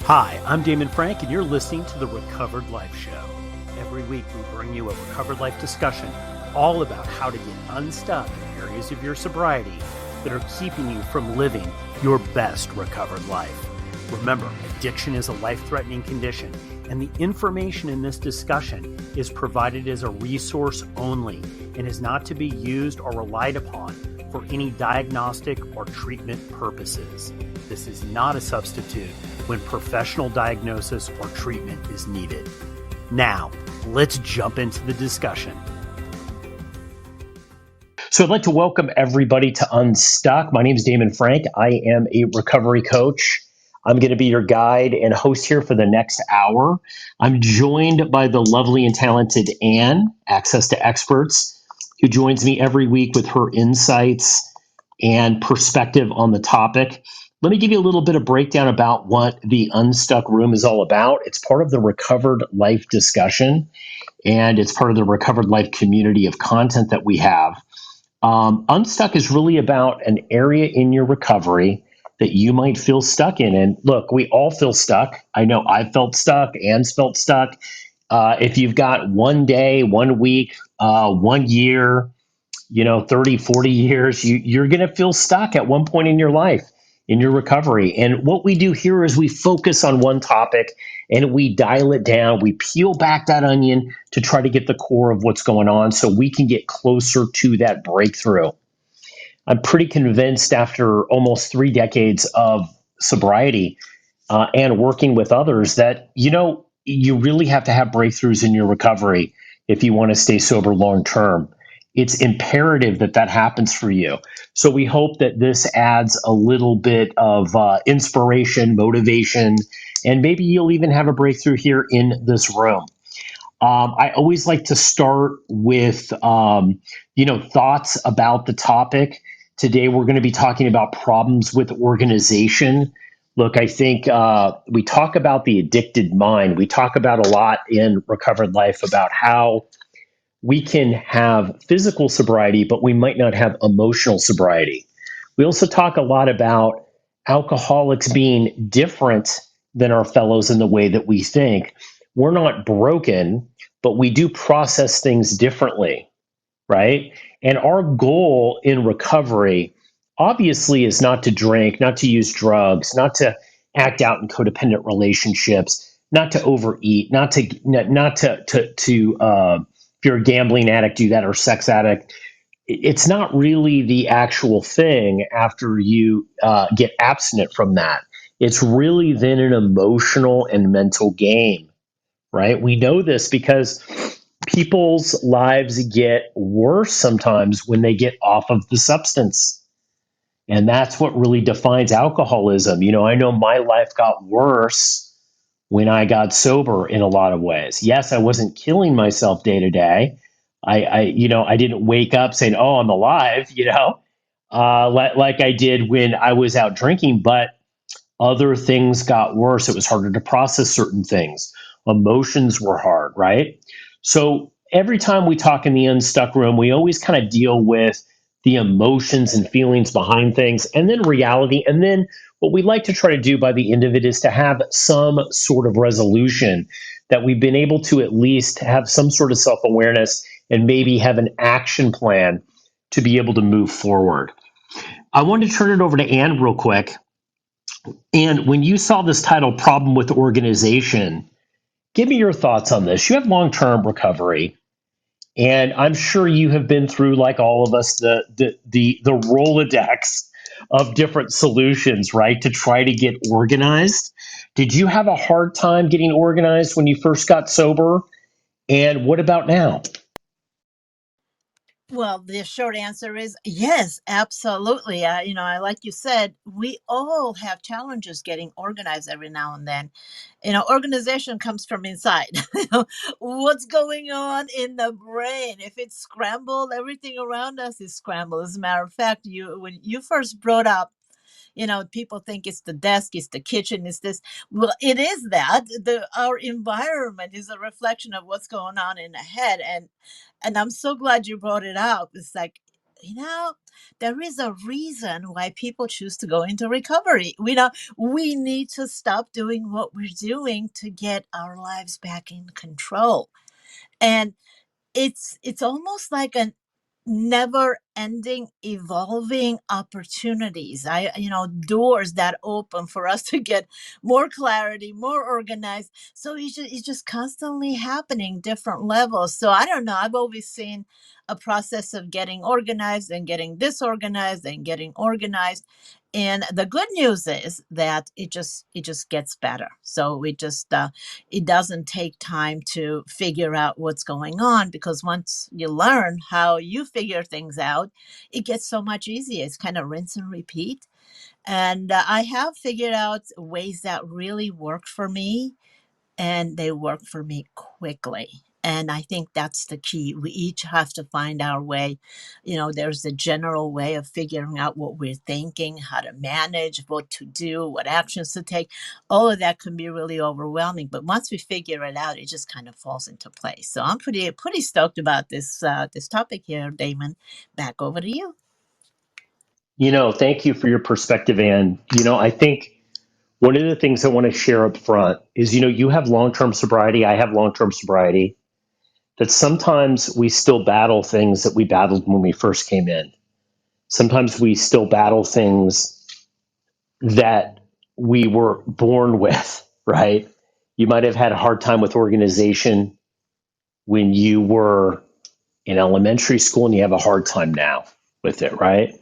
Hi, I'm Damon Frank, and you're listening to the Recovered Life Show. Every week, we bring you a Recovered Life discussion all about how to get unstuck in areas of your sobriety that are keeping you from living your best recovered life. Remember, addiction is a life-threatening condition, and the information in this discussion is provided as a resource only and is not to be used or relied upon for any diagnostic or treatment purposes. This is not a substitute when professional diagnosis or treatment is needed. Now, let's jump into the discussion. So I'd like to welcome everybody to Unstuck. My name is Damon Frank. I am a recovery coach. I'm going to be your guide and host here for the next hour. I'm joined by the lovely and talented Ann, Access to Experts, who joins me every week with her insights and perspective on the topic. Let me give you a little bit of breakdown about what the Unstuck Room is all about. It's part of the Recovered Life discussion, and it's part of the Recovered Life community of content that we have. Unstuck is really about an area in your recovery that you might feel stuck in. And look, we all feel stuck. I know I've felt stuck. Ann's felt stuck. If you've got 1 day, 1 week, 1 year, 30, 40 years, you're going to feel stuck at one point in your life, in your recovery. And what we do here is we focus on one topic and we dial it down. We peel back that onion to try to get the core of what's going on so we can get closer to that breakthrough. I'm pretty convinced after almost 3 decades of sobriety and working with others that, you really have to have breakthroughs in your recovery if you want to stay sober long term. It's imperative that that happens for you. So we hope that this adds a little bit of inspiration, motivation, and maybe you'll even have a breakthrough here in this room. I always like to start with, thoughts about the topic. Today, we're going to be talking about problems with organization. Look, I think we talk about the addicted mind. We talk about a lot in Recovered Life about how we can have physical sobriety, but we might not have emotional sobriety. We also talk a lot about alcoholics being different than our fellows in the way that we think. We're not broken, but we do process things differently, right? And our goal in recovery obviously is not to drink, not to use drugs, not to act out in codependent relationships, not to overeat, not to if you're a gambling addict, do that, or sex addict. It's not really the actual thing after you get abstinent from that. It's really then an emotional and mental game, right? We know this because people's lives get worse sometimes when they get off of the substance. And that's what really defines alcoholism. I know my life got worse when I got sober in a lot of ways. Yes, I wasn't killing myself day to day. I didn't wake up saying, "Oh, I'm alive," like I did when I was out drinking. But other things got worse. It was harder to process certain things. Emotions were hard, right? So every time we talk in the Unstuck Room, we always kind of deal with the emotions and feelings behind things and then reality. And then what we like to try to do by the end of it is to have some sort of resolution that we've been able to at least have some sort of self awareness and maybe have an action plan to be able to move forward. I wanted to turn it over to Ann real quick. And when you saw this title, Problem with Organization, give me your thoughts on this. You have long-term recovery, and I'm sure you have been through, like all of us, the Rolodex of different solutions, right, to try to get organized. Did you have a hard time getting organized when you first got sober? And what about now? Well, the short answer is yes, absolutely. Like you said, we all have challenges getting organized every now and then. Organization comes from inside. What's going on in the brain? If it's scrambled, everything around us is scrambled. As a matter of fact, when you first brought up, people think it's the desk, it's the kitchen, it's this. Well, it is that. Our environment is a reflection of what's going on in the head. And I'm so glad you brought it out. It's like you know, there is a reason why people choose to go into recovery. We need to stop doing what we're doing to get our lives back in control. And it's almost like a never ending evolving opportunities, doors that open for us to get more clarity, more organized. So it's just constantly happening, different levels. So I don't know, I've always seen a process of getting organized and getting disorganized and getting organized. And the good news is that it just gets better. So it doesn't take time to figure out what's going on, because once you learn how you figure things out, it gets so much easier. It's kind of rinse and repeat. And I have figured out ways that really work for me, and they work for me quickly. And I think that's the key. We each have to find our way. There's the general way of figuring out what we're thinking, how to manage, what to do, what actions to take. All of that can be really overwhelming. But once we figure it out, it just kind of falls into place. So I'm pretty stoked about this topic here, Damon. Back over to you. Thank you for your perspective, Ann. I think one of the things I want to share up front is, you have long-term sobriety, I have long-term sobriety, that sometimes we still battle things that we battled when we first came in. Sometimes we still battle things that we were born with, right? You might have had a hard time with organization when you were in elementary school, and you have a hard time now with it, right?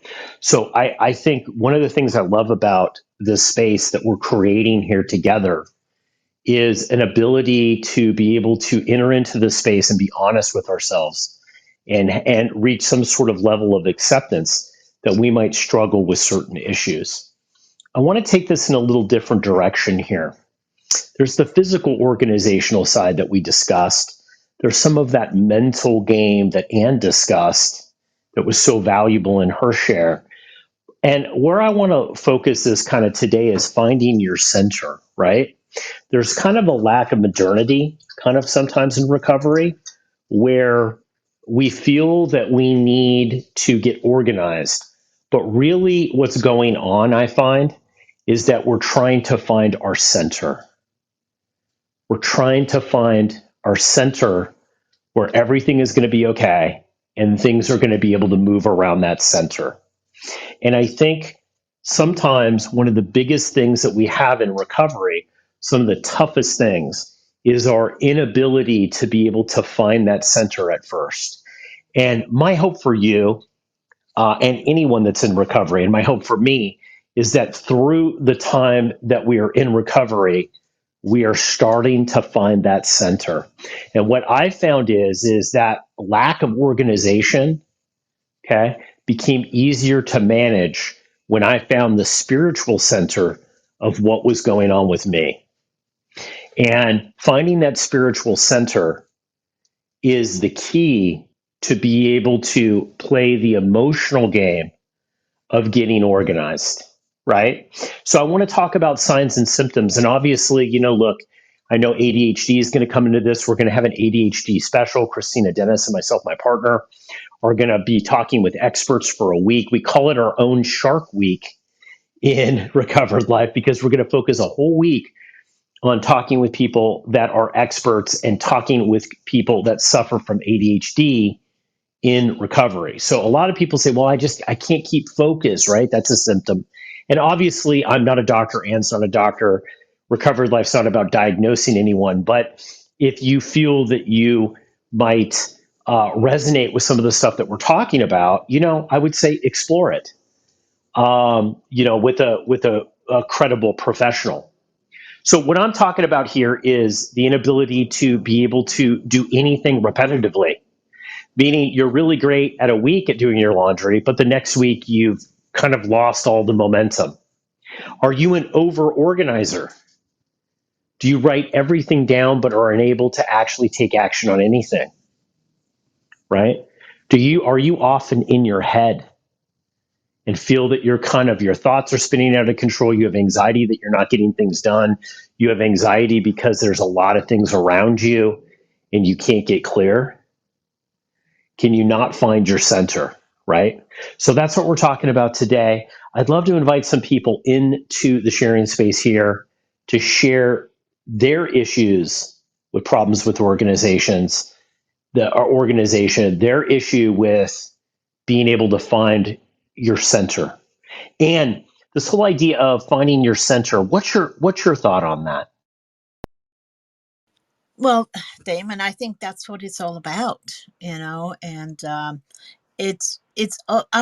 So I think one of the things I love about this space that we're creating here together is an ability to be able to enter into the space and be honest with ourselves, and reach some sort of level of acceptance that we might struggle with certain issues. I want to take this in a little different direction here. There's the physical organizational side that we discussed. There's some of that mental game that Anne discussed that was so valuable in her share. And where I want to focus this kind of today is finding your center, right? There's kind of a lack of modernity, kind of sometimes in recovery, where we feel that we need to get organized. But really, what's going on, I find, is that we're trying to find our center. We're trying to find our center where everything is going to be okay and things are going to be able to move around that center. And I think sometimes one of the biggest things that we have in recovery, some of the toughest things, is our inability to be able to find that center at first. And my hope for you, and anyone that's in recovery, and my hope for me, is that through the time that we are in recovery, we are starting to find that center. And what I found is that lack of organization, okay, became easier to manage when I found the spiritual center of what was going on with me. And finding that spiritual center is the key to be able to play the emotional game of getting organized, right? So I want to talk about signs and symptoms. And obviously, look, I know ADHD is going to come into this. We're going to have an ADHD special. Christina Dennis and myself, my partner, are going to be talking with experts for a week. We call it our own Shark Week in Recovered Life, because we're going to focus a whole week on talking with people that are experts and talking with people that suffer from ADHD in recovery. So a lot of people say, well, I can't keep focus, right? That's a symptom. And obviously, I'm not a doctor. Anne's not a doctor. Recovered Life's not about diagnosing anyone. But if you feel that you might resonate with some of the stuff that we're talking about, I would say explore it, with a credible professional. So what I'm talking about here is the inability to be able to do anything repetitively, meaning you're really great at a week at doing your laundry, but the next week you've kind of lost all the momentum. Are you an over organizer? Do you write everything down but are unable to actually take action on anything? Right? Are you often in your head and feel that your thoughts are spinning out of control? You have anxiety that you're not getting things done. You have anxiety because there's a lot of things around you and you can't get clear. Can you not find your center? right? So that's what we're talking about today. I'd love to invite some people into the sharing space here to share their issues with problems with organizations, our organization, their issue with being able to find your center. And this whole idea of finding your center, what's your thought on that? Well, Damon, I think that's what it's all about, and our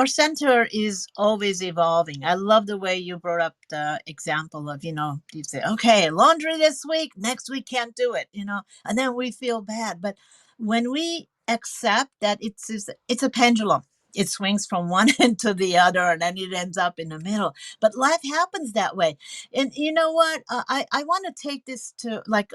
center is always evolving. I love the way you brought up the example of, you say, okay, laundry this week, next week can't do it, and then we feel bad. But when we accept that it's a pendulum, it swings from one end to the other, and then it ends up in the middle. But life happens that way. And you know what? I want to take this to like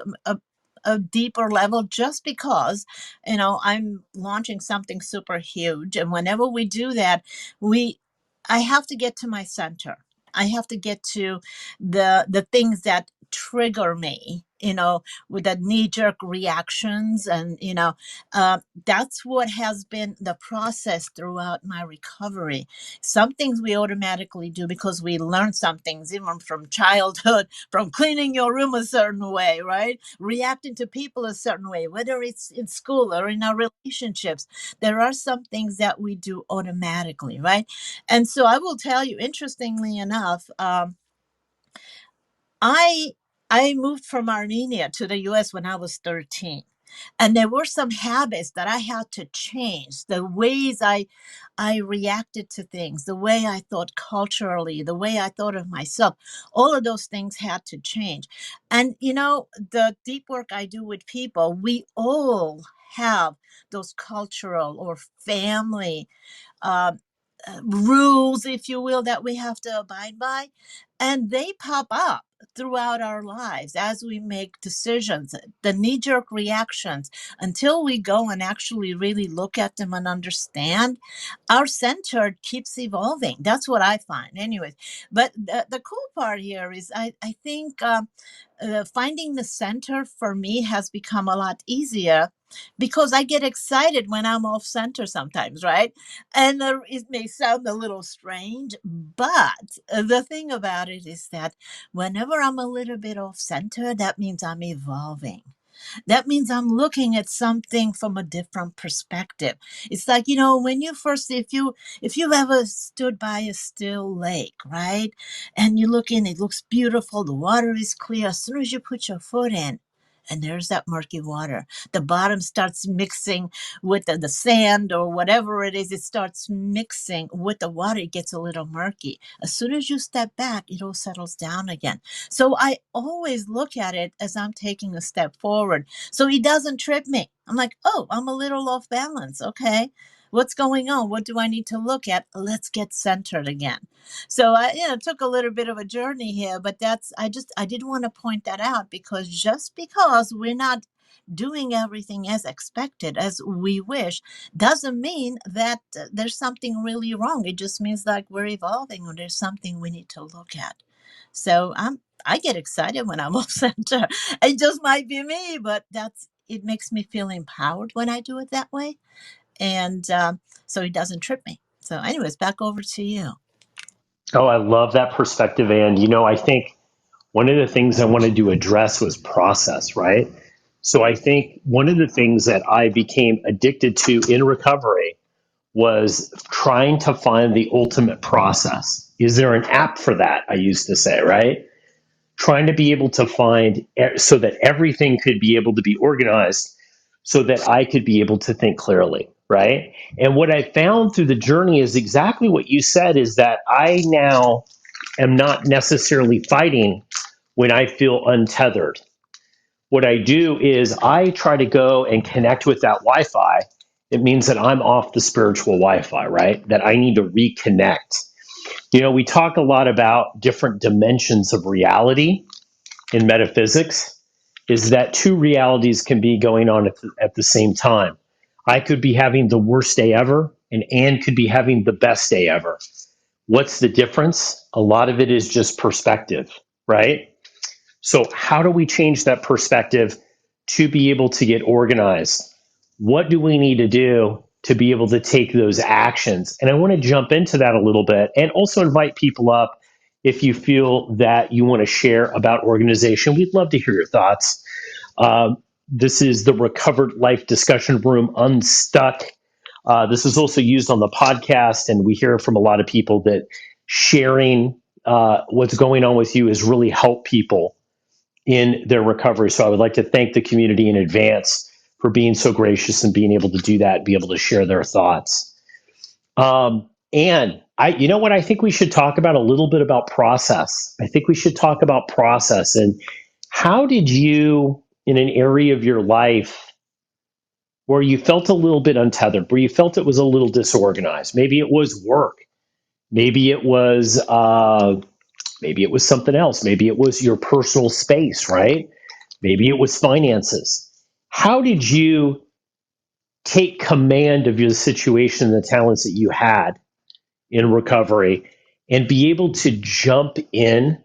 a deeper level, just because I'm launching something super huge, and whenever we do that, we I have to get to my center. I have to get to the things that trigger me, with the knee jerk reactions, and that's what has been the process throughout my recovery. Some things we automatically do because we learn some things even from childhood, from cleaning your room a certain way, right? Reacting to people a certain way, whether it's in school or in our relationships. There are some things that we do automatically, right? And so I will tell you, interestingly enough, I I moved from Armenia to the US when I was 13. And there were some habits that I had to change. The ways I reacted to things, the way I thought culturally, the way I thought of myself, all of those things had to change. And the deep work I do with people, we all have those cultural or family uh, rules, if you will, that we have to abide by. And they pop up throughout our lives as we make decisions, the knee jerk reactions, until we go and actually really look at them and understand. Our center keeps evolving. That's what I find, anyways. But the cool part here is I think finding the center for me has become a lot easier because I get excited when I'm off center sometimes, right? And it may sound a little strange, but the thing about it is that whenever I'm a little bit off center, that means I'm evolving. That means I'm looking at something from a different perspective. It's like, when you first, if you've ever stood by a still lake, right? And you look in, it looks beautiful, the water is clear. As soon as you put your foot in, and there's that murky water. The bottom starts mixing with the sand or whatever it is. It starts mixing with the water. It gets a little murky. As soon as you step back, it all settles down again. So I always look at it as I'm taking a step forward. So he doesn't trip me. I'm like, oh, I'm a little off balance. Okay. What's going on? What do I need to look at? Let's get centered again. So I, took a little bit of a journey here, but I did want to point that out, because just because we're not doing everything as expected as we wish doesn't mean that there's something really wrong. It just means like we're evolving, or there's something we need to look at. So I get excited when I'm off center. It just might be me, but it makes me feel empowered when I do it that way, and so it doesn't trip me. So, anyways, back over to you. Oh, I love that perspective. And, I think one of the things I wanted to address was process, right? So I think one of the things that I became addicted to in recovery was trying to find the ultimate process. Is there an app for that? I used to say, right? Trying to be able to find so that everything could be able to be organized so that I could be able to think clearly, right? And what I found through the journey is exactly what you said, is that I now am not necessarily fighting when I feel untethered. What I do is I try to go and connect with that Wi Fi. It means that I'm off the spiritual Wi Fi, right? That I need to reconnect. We talk a lot about different dimensions of reality in metaphysics, is that two realities can be going on at the same time. I could be having the worst day ever, and Anne could be having the best day ever. What's the difference? A lot of it is just perspective, right? So, how do we change that perspective to be able to get organized? What do we need to do to be able to take those actions. And I want to jump into that a little bit and also invite people up if you feel that you want to share about organization. We'd love to hear your thoughts. This is the Recovered Life Discussion Room, Unstuck. This is also used on the podcast, and we hear from a lot of people that sharing what's going on with you has really helped people in their recovery. So I would like to thank the community in advance for being so gracious and being able to do that, be able to share their thoughts. And you know what? I think we should talk about a little bit about process. I think we should talk about process and how did you, in an area of your life where you felt a little bit untethered, where you felt it was a little disorganized? Maybe it was work. Maybe it was something else. Maybe it was your personal space, right? Maybe it was finances. How did you take command of your situation and the talents that you had in recovery and be able to jump in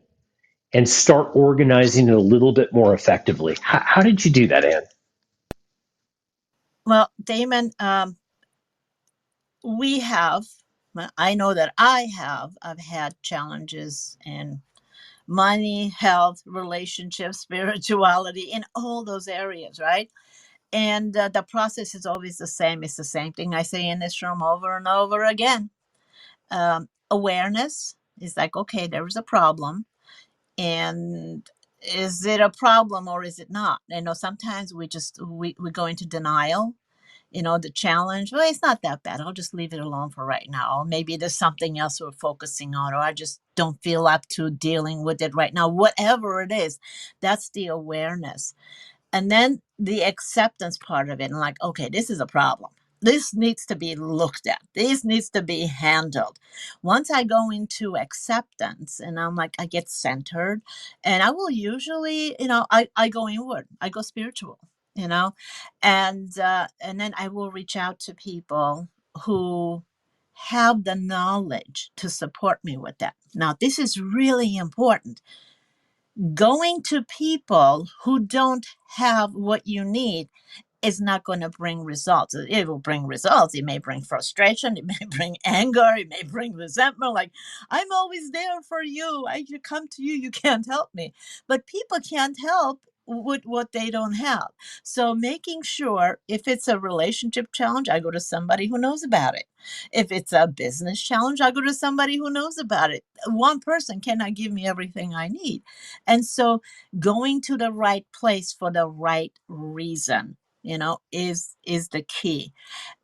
and start organizing it a little bit more effectively? How did you do that, Ann? Well, Damon, we have, well, I know that I've had challenges in money, health, relationships, spirituality, in all those areas, right? And the process is always the same. It's the same thing I say in this room over and over again. Awareness is like, okay, there is a problem. And is it a problem or is it not? Sometimes we go into denial. The challenge, well, it's not that bad. I'll just leave it alone for right now. Or maybe there's something else we're focusing on, or I just don't feel up to dealing with it right now. Whatever it is, that's the awareness. And then the acceptance part of it, and like, okay, this is a problem. This needs to be looked at. This needs to be handled. Once I go into acceptance and I'm like, I get centered, and I will usually, I go inward, I go spiritual, you know, and then I will reach out to people who have the knowledge to support me with that. Now, this is really important. Going to people who don't have what you need is not going to bring results. It will bring results. It may bring frustration. It may bring anger. It may bring resentment. Like, I'm always there for you. I come to you. You can't help me. But people can't help with what they don't have. So making sure, if it's a relationship challenge, I go to somebody who knows about it. If it's a business challenge, I go to somebody who knows about it. One person cannot give me everything I need. And so going to the right place for the right reason, is the key.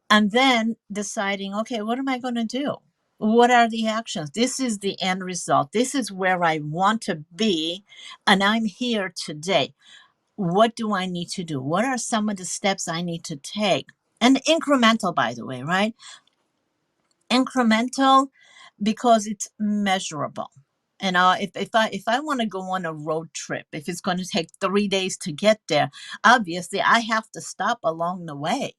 And then deciding, okay, what am I going to do? What are the actions? This is the end result. This is where I want to be, and I'm here today. What do I need to do? What are some of the steps I need to take? And incremental, by the way, right? Incremental, because it's measurable. If I want to go on a road trip, if it's going to take 3 days to get there, obviously I have to stop along the way.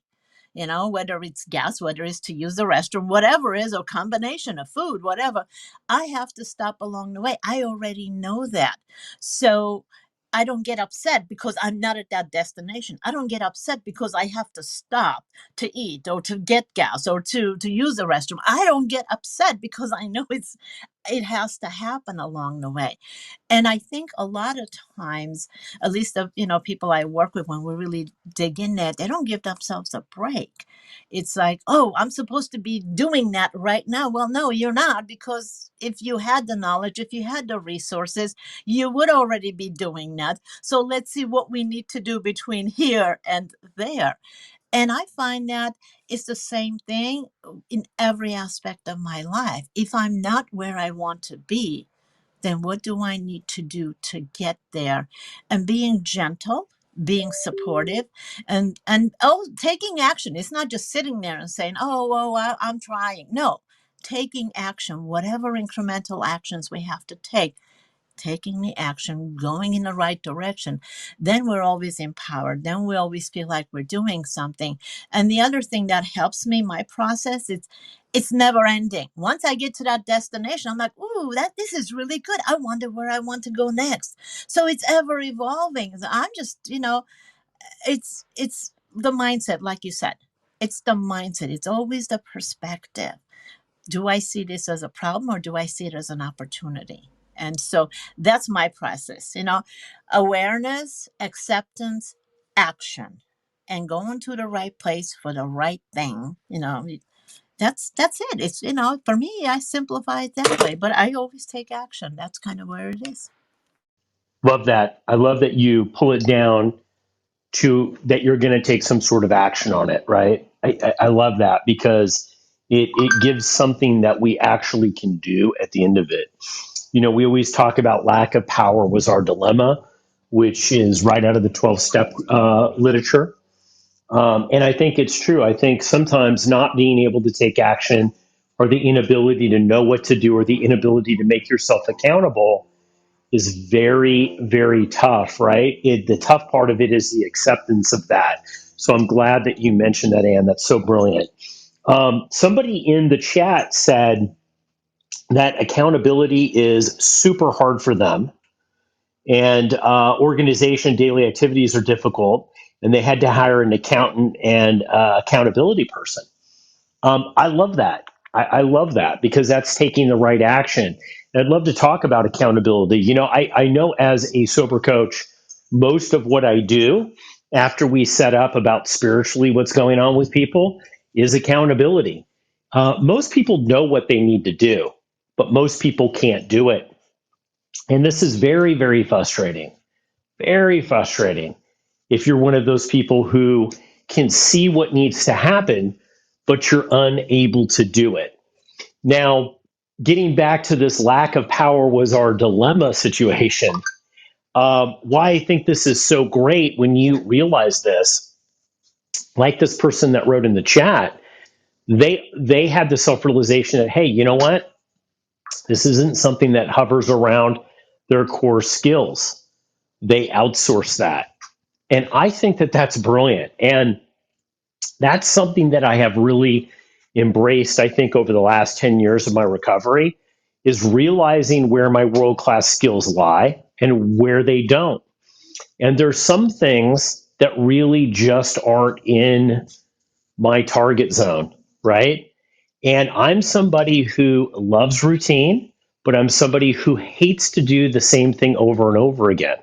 Whether it's gas, whether it's to use the restroom, whatever it is, or combination of food, whatever, I have to stop along the way. I already know that. So I don't get upset because I'm not at that destination. I don't get upset because I have to stop to eat or to get gas or to use the restroom. I don't get upset because I know it has to happen along the way. And I think a lot of times, at least the people I work with, when we really dig in there, they don't give themselves a break. It's like, oh, I'm supposed to be doing that right now. Well, no, you're not, because if you had the knowledge, if you had the resources, you would already be doing that. So let's see what we need to do between here and there. And I find that it's the same thing in every aspect of my life. If I'm not where I want to be, then what do I need to do to get there? And being gentle, being supportive, and taking action. It's not just sitting there and saying, I'm trying. No, taking action, whatever incremental actions we have to take, taking the action, going in the right direction, then we're always empowered. Then we always feel like we're doing something. And the other thing that helps me, my process, it's never ending. Once I get to that destination, I'm like, ooh, this is really good. I wonder where I want to go next. So it's ever evolving. I'm just, it's the mindset, like you said. It's the mindset. It's always the perspective. Do I see this as a problem or do I see it as an opportunity? And so that's my process, awareness, acceptance, action, and going to the right place for the right thing. That's it. It's, for me, I simplify it that way, but I always take action. That's kind of where it is. Love that. I love that you pull it down to that you're going to take some sort of action on it, right? I love that because it gives something that we actually can do at the end of it. We always talk about lack of power was our dilemma, which is right out of the 12 step literature. And I think it's true. I think sometimes not being able to take action or the inability to know what to do or the inability to make yourself accountable is very, very tough, right? The tough part of it is the acceptance of that. So I'm glad that you mentioned that, Anne. That's so brilliant. Somebody in the chat said that accountability is super hard for them, and organization daily activities are difficult, and they had to hire an accountant and accountability person. I love that. I love that because that's taking the right action. And I'd love to talk about accountability. I know as a sober coach, most of what I do after we set up about spiritually what's going on with people is accountability. Most people know what they need to do, but most people can't do it. And this is very, very frustrating. Very frustrating if you're one of those people who can see what needs to happen, but you're unable to do it. Now, getting back to this lack of power was our dilemma situation. Why I think this is so great when you realize this, like this person that wrote in the chat, they had the self realization that, hey, you know what? This isn't something that hovers around their core skills. They outsource that. And I think that that's brilliant. And that's something that I have really embraced, I think, over the last 10 years of my recovery is realizing where my world class skills lie and where they don't. And there's some things that really just aren't in my target zone, right? And I'm somebody who loves routine, but I'm somebody who hates to do the same thing over and over again.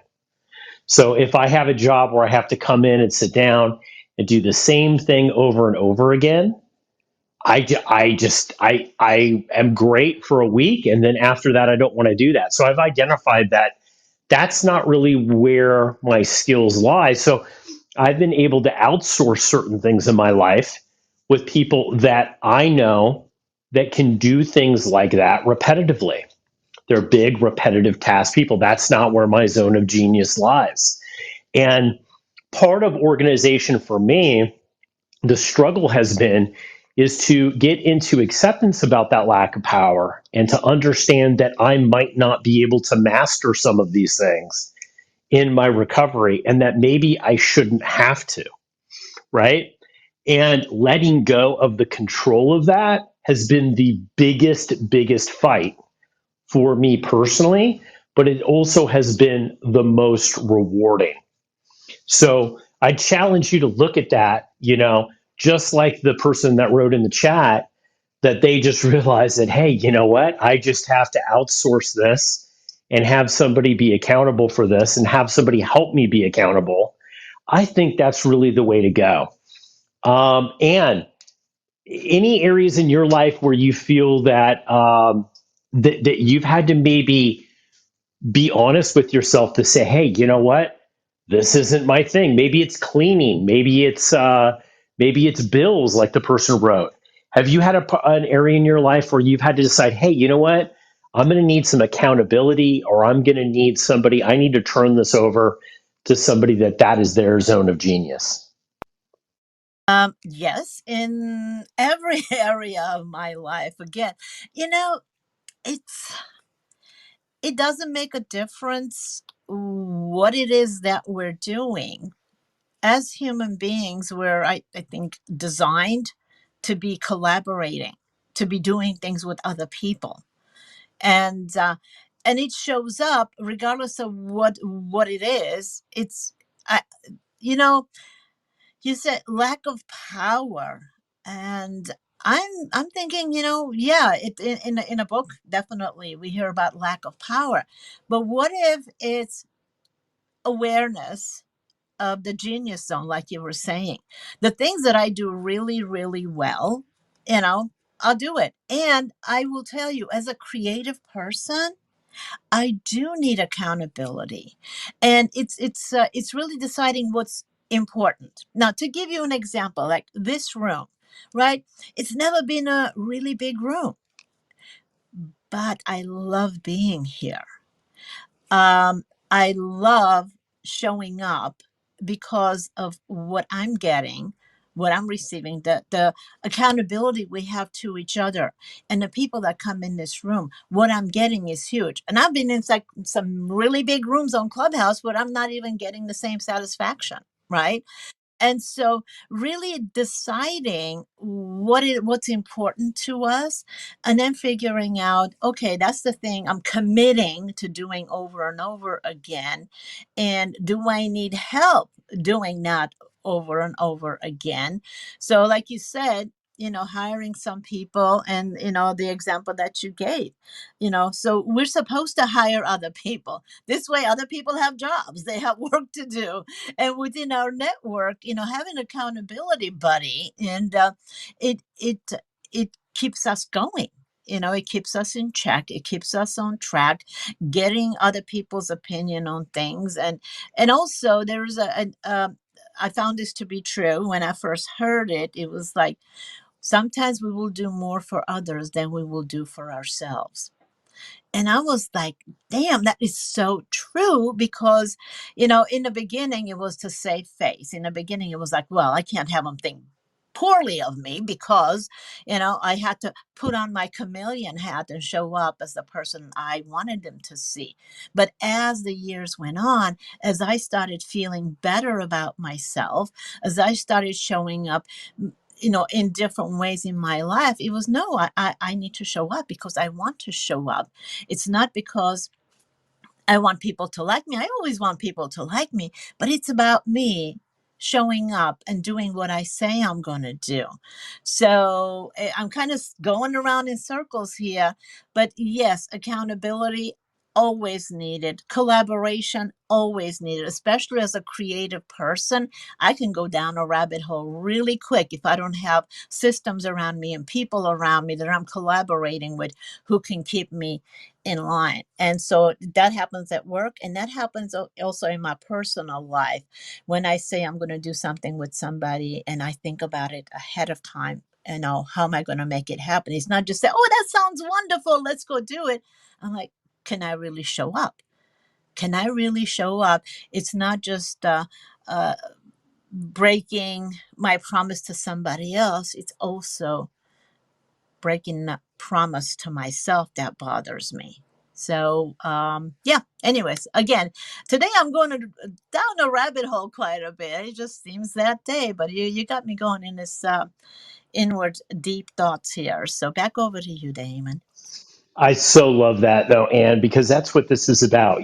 So if I have a job where I have to come in and sit down and do the same thing over and over again, I am great for a week, and then after that, I don't want to do that. So I've identified that that's not really where my skills lie. So I've been able to outsource certain things in my life with people that I know that can do things like that repetitively. They're big, repetitive task people. That's not where my zone of genius lies. And part of organization for me, the struggle has been is to get into acceptance about that lack of power and to understand that I might not be able to master some of these things in my recovery and that maybe I shouldn't have to, right? And letting go of the control of that has been the biggest fight for me personally, but it also has been the most rewarding. So I challenge you to look at that, just like the person that wrote in the chat, that they just realized that, hey, you know what? I just have to outsource this and have somebody be accountable for this and have somebody help me be accountable. I think that's really the way to go. And any areas in your life where you feel that you've had to maybe be honest with yourself to say, hey, you know what? This isn't my thing. Maybe it's cleaning. Maybe it's bills, like the person wrote. Have you had an area in your life where you've had to decide, hey, you know what? I'm going to need some accountability, or I'm going to need somebody. I need to turn this over to somebody that is their zone of genius. Yes, in every area of my life. Again, you know, it's it doesn't make a difference what it is that we're doing. As human beings, we're, I think, designed to be collaborating, to be doing things with other people. And and it shows up regardless of what it is. It's I, you know You said lack of power, and I'm thinking, yeah, in a book definitely we hear about lack of power, but what if it's awareness of the genius zone, like you were saying, the things that I do really, really well, you know, I'll do it, and I will tell you, as a creative person, I do need accountability, and it's really deciding what's important. Now, to give you an example, like this room, right? It's never been a really big room, but I love being here. I love showing up because of what I'm getting, what I'm receiving, the accountability we have to each other, and the people that come in this room. What I'm getting is huge, and I've been in some really big rooms on Clubhouse, but I'm not even getting the same satisfaction, right? And so really deciding what's important to us, and then figuring out, okay, that's the thing I'm committing to doing over and over again, and do I need help doing that over and over again? So like you said, hiring some people, and the example that you gave, so we're supposed to hire other people. This way other people have jobs, they have work to do, and within our network, having accountability buddy, and it keeps us going. It keeps us in check, it keeps us on track, getting other people's opinion on things. And also there's I found this to be true when I first heard it. It was like, sometimes we will do more for others than we will do for ourselves. And I was like, damn, that is so true. Because, in the beginning, it was to save face. In the beginning, it was like, well, I can't have them think poorly of me because, I had to put on my chameleon hat and show up as the person I wanted them to see. But as the years went on, as I started feeling better about myself, as I started showing up, in different ways in my life, it was, no, I need to show up because I want to show up. It's not because I want people to like me. I always want people to like me, but it's about me showing up and doing what I say I'm going to do. So I'm kind of going around in circles here, but yes, accountability always needed, collaboration always needed, especially as a creative person. I can go down a rabbit hole really quick if I don't have systems around me and people around me that I'm collaborating with who can keep me in line. And so that happens at work, and that happens also in my personal life. When I say I'm going to do something with somebody and I think about it ahead of time, how am I going to make it happen? It's not just say, oh, that sounds wonderful, let's go do it. I'm like, can I really show up? Can I really show up? It's not just uh, breaking my promise to somebody else, it's also breaking a promise to myself that bothers me. So, yeah, anyways, again, today I'm going down a rabbit hole quite a bit. It just seems that day, but you got me going in this inward deep thoughts here. So back over to you, Damon. I so love that though, Anne, because that's what this is about.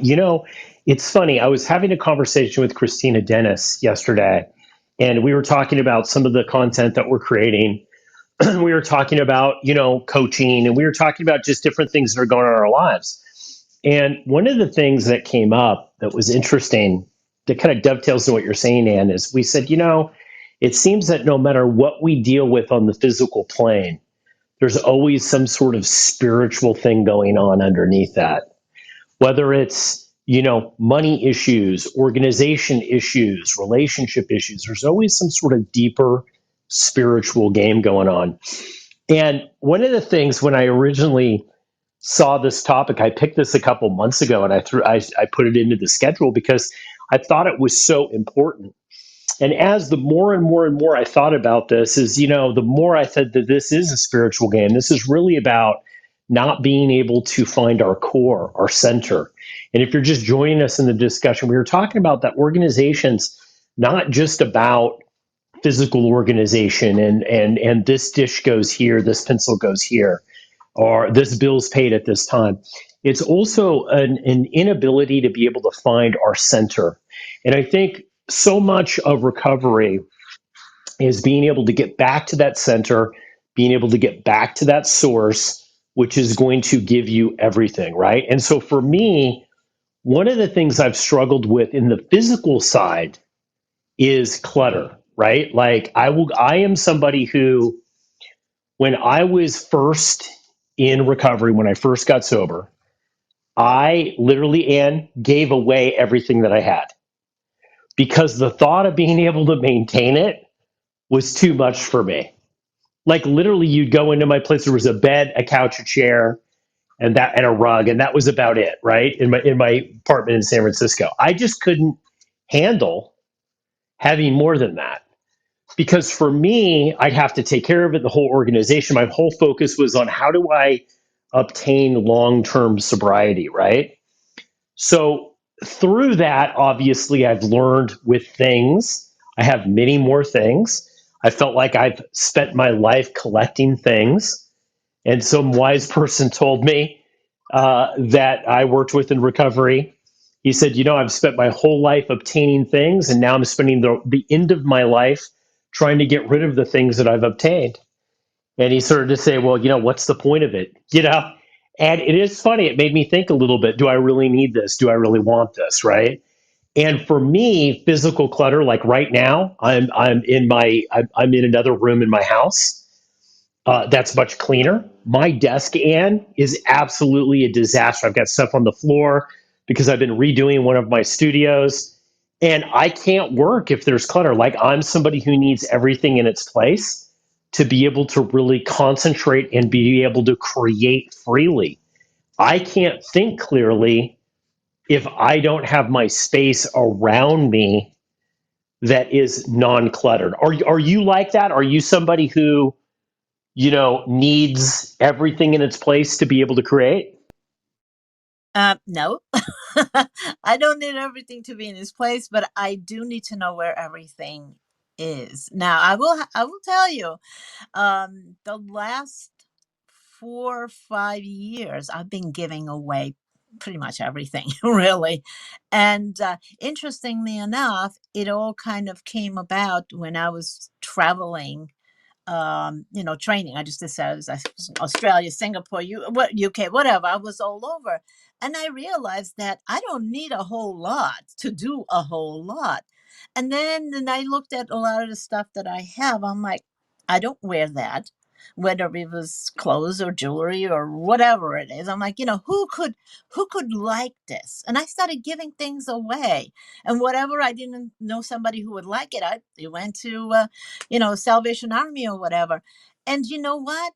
It's funny. I was having a conversation with Christina Dennis yesterday, and we were talking about some of the content that we're creating. We were talking about, coaching, and we were talking about just different things that are going on in our lives. And one of the things that came up that was interesting, that kind of dovetails to what you're saying, Anne, is we said, it seems that no matter what we deal with on the physical plane, there's always some sort of spiritual thing going on underneath that. Whether it's, money issues, organization issues, relationship issues, there's always some sort of deeper spiritual game going on. And one of the things when I originally saw this topic, I picked this a couple months ago and I put it into the schedule because I thought it was so important. And as the more and more and more I thought about this, the more I said that this is a spiritual game. This is really about not being able to find our core, our center. And if you're just joining us in the discussion, we were talking about that organization's not just about physical organization and this dish goes here, this pencil goes here, or this bill's paid at this time. It's also an inability to be able to find our center. And I think so much of recovery is being able to get back to that center, being able to get back to that source, which is going to give you everything, right? And so for me, one of the things I've struggled with in the physical side is clutter, right? Like I am somebody who, when I was first in recovery, when I first got sober, I literally, Ann, gave away everything that I had because the thought of being able to maintain it was too much for me. Like literally, you'd go into my place. There was a bed, a couch, a chair, and a rug, and that was about it, right? In my apartment in San Francisco, I just couldn't handle having more than that because for me, I'd have to take care of it. The whole organization, my whole focus was on how do I obtain long term sobriety, right? So through that, obviously, I've learned with things. I have many more things. I felt like I've spent my life collecting things. And some wise person told me that I worked with in recovery. He said, I've spent my whole life obtaining things, and now I'm spending the end of my life trying to get rid of the things that I've obtained. And he started to say, well, what's the point of it? And it is funny. It made me think a little bit. Do I really need this? Do I really want this? Right. And for me, physical clutter, like right now, I'm in another room in my house that's much cleaner. My desk, Ann, is absolutely a disaster. I've got stuff on the floor because I've been redoing one of my studios, and I can't work if there's clutter. Like I'm somebody who needs everything in its place to be able to really concentrate and be able to create freely. I can't think clearly if I don't have my space around me that is non-cluttered. Are you like that? Are you somebody who needs everything in its place to be able to create? No, I don't need everything to be in its place, but I do need to know where everything is. Now, I will tell you, the last 4 or 5 years, I've been giving away pretty much everything, really. And interestingly enough, it all kind of came about when I was traveling, training. I just decided Australia, Singapore, UK, whatever. I was all over. And I realized that I don't need a whole lot to do a whole lot. And then I looked at a lot of the stuff that I have. I'm like, I don't wear that, whether it was clothes or jewelry or whatever it is. I'm like, who could like this? And I started giving things away. And whatever I didn't know somebody who would like it, it went to Salvation Army or whatever. And you know what?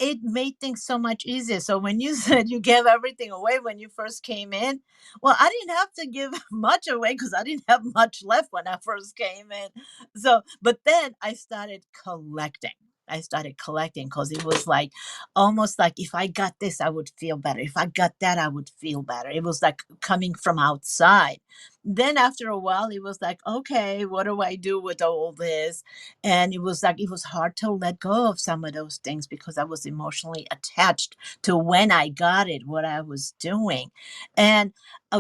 It made things so much easier. So when you said you gave everything away when you first came in, well, I didn't have to give much away because I didn't have much left when I first came in. So, but then I started collecting. I started collecting because it was like almost like if I got this, I would feel better. If I got that, I would feel better. It was like coming from outside. Then after a while, it was like, okay, what do I do with all this? And it was like, it was hard to let go of some of those things because I was emotionally attached to when I got it, what I was doing. And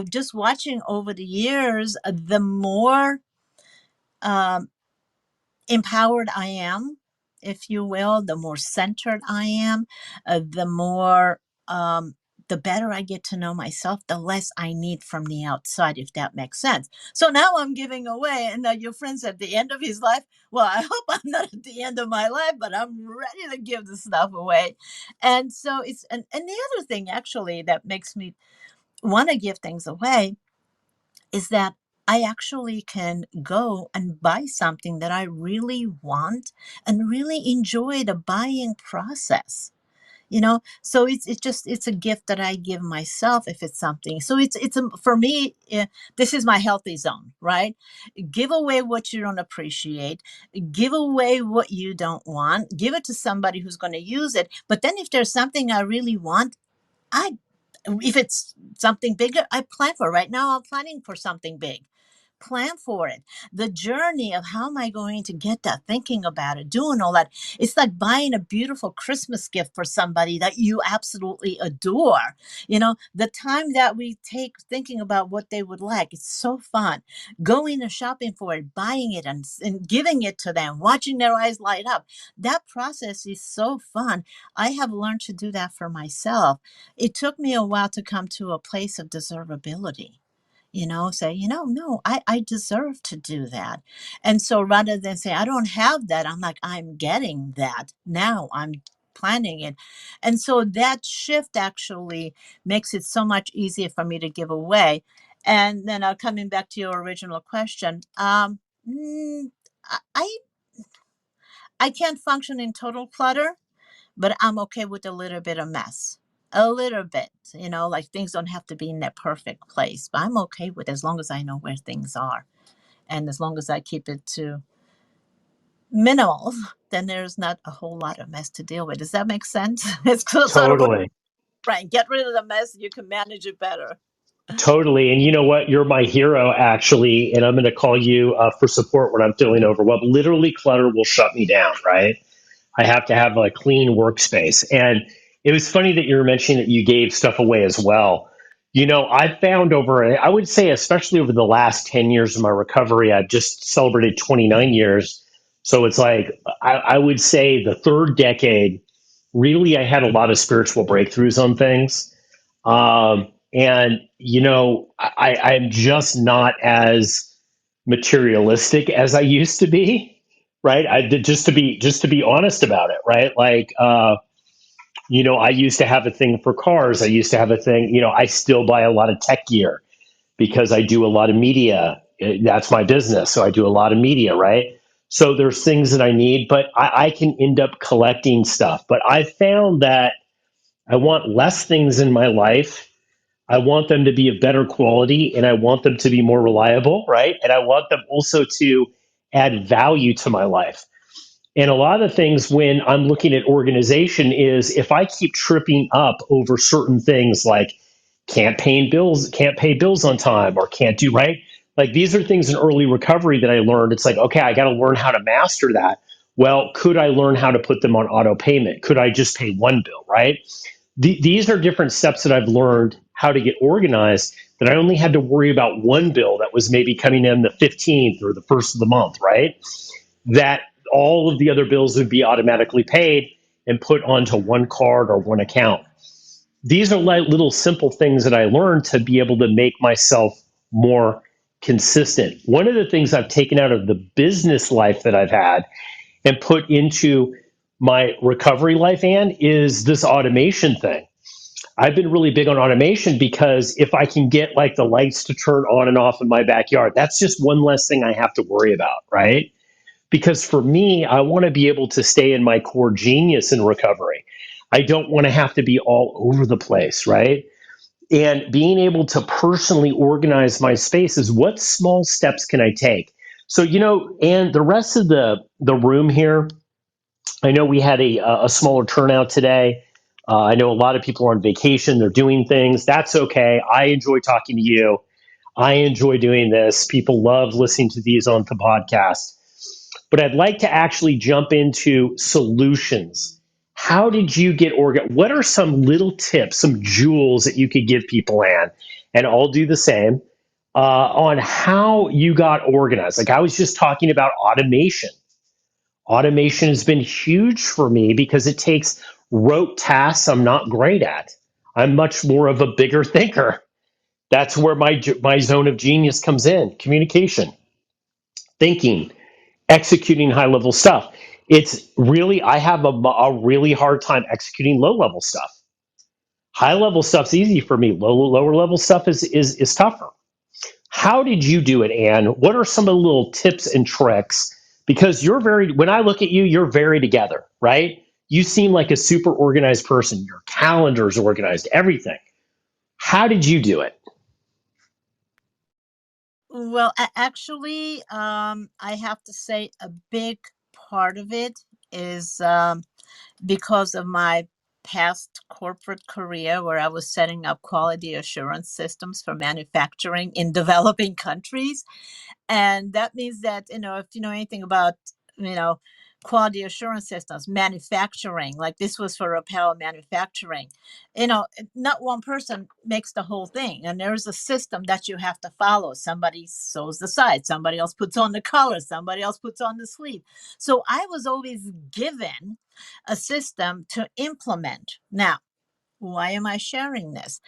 just watching over the years, the more um, empowered I am, if you will, the more centered I am, the more, the better I get to know myself, the less I need from the outside, if that makes sense. So now I'm giving away, and your friend's at the end of his life. Well, I hope I'm not at the end of my life, but I'm ready to give the stuff away. And so and the other thing actually that makes me want to give things away is that I actually can go and buy something that I really want and really enjoy the buying process. So it's a gift that I give myself if it's something. So for me, this is my healthy zone, right? Give away what you don't appreciate, give away what you don't want, give it to somebody who's going to use it. But then if there's something I really want, I if it's something bigger, I plan for. Right now I'm planning for something big. plan for it. The journey of how am I going to get that, thinking about it, doing all that. It's like buying a beautiful Christmas gift for somebody that you absolutely adore. The time that we take thinking about what they would like, it's so fun. Going and shopping for it, buying it, and giving it to them, watching their eyes light up. That process is so fun. I have learned to do that for myself. It took me a while to come to a place of deservability, say, no, I deserve to do that. And so rather than say, I don't have that, I'm like, I'm getting that. Now I'm planning it. And so that shift actually makes it so much easier for me to give away. And then coming back to your original question, mm, I I can't function in total clutter, but I'm okay with a little bit of mess. A little bit, like things don't have to be in their perfect place, but I'm okay with as long as I know where things are. And as long as I keep it to minimal, then there's not a whole lot of mess to deal with. Does that make sense? It's sort of what, Totally. right. Get rid of the mess, you can manage it better. Totally. And you know what? You're my hero, actually. And I'm going to call you for support when I'm feeling overwhelmed. Literally, clutter will shut me down, right? I have to have a clean workspace. And it was funny that you were mentioning that you gave stuff away as well. I found I would say, especially over the last 10 years of my recovery, I've just celebrated 29 years. So it's like, I would say the third decade, really, I had a lot of spiritual breakthroughs on things. I'm just not as materialistic as I used to be, right? I did just to be honest about it, right? Like, I used to have a thing for cars. I used to have a thing. I still buy a lot of tech gear because I do a lot of media. That's my business, so I do a lot of media, right? So there's things that I need, but I can end up collecting stuff. But I found that I want less things in my life. I want them to be of better quality and I want them to be more reliable, right? And I want them also to add value to my life. And a lot of things when I'm looking at organization is if I keep tripping up over certain things like can't pay bills on time or can't do right. Like these are things in early recovery that I learned. It's like, okay, I got to learn how to master that. Well, could I learn how to put them on auto payment? Could I just pay one bill, right? These are different steps that I've learned how to get organized that I only had to worry about one bill that was maybe coming in the 15th or the first of the month, right? That all of the other bills would be automatically paid and put onto one card or one account. These are like little simple things that I learned to be able to make myself more consistent. One of the things I've taken out of the business life that I've had and put into my recovery life, Ann, is this automation thing. I've been really big on automation because if I can get like the lights to turn on and off in my backyard, that's just one less thing I have to worry about, right? Because for me, I want to be able to stay in my core genius in recovery. I don't want to have to be all over the place, right? And being able to personally organize my space is what small steps can I take? So, and the rest of the room here, I know we had a smaller turnout today. I know a lot of people are on vacation, they're doing things. That's okay. I enjoy talking to you. I enjoy doing this. People love listening to these on the podcast. But I'd like to actually jump into solutions. How did you get organized? What are some little tips, some jewels that you could give people, Ann? And I'll do the same on how you got organized. Like I was just talking about automation. Automation has been huge for me because it takes rote tasks I'm not great at. I'm much more of a bigger thinker. That's where my zone of genius comes in. Communication, thinking, executing high level stuff. It's really I have a really hard time executing low level stuff. High level stuff's easy for me. Lower level stuff is tougher. How did you do it, Anne? What are some of the little tips and tricks? Because when I look at you, you're very together, right? You seem like a super organized person. Your calendar's organized, everything. How did you do it? Well, actually, I have to say a big part of it is because of my past corporate career where I was setting up quality assurance systems for manufacturing in developing countries. And that means that, if you know anything about, you know, quality assurance systems, manufacturing, like this was for apparel manufacturing, not one person makes the whole thing. And there's a system that you have to follow. Somebody sews the side, somebody else puts on the collar, somebody else puts on the sleeve. So I was always given a system to implement. Now, why am I sharing this?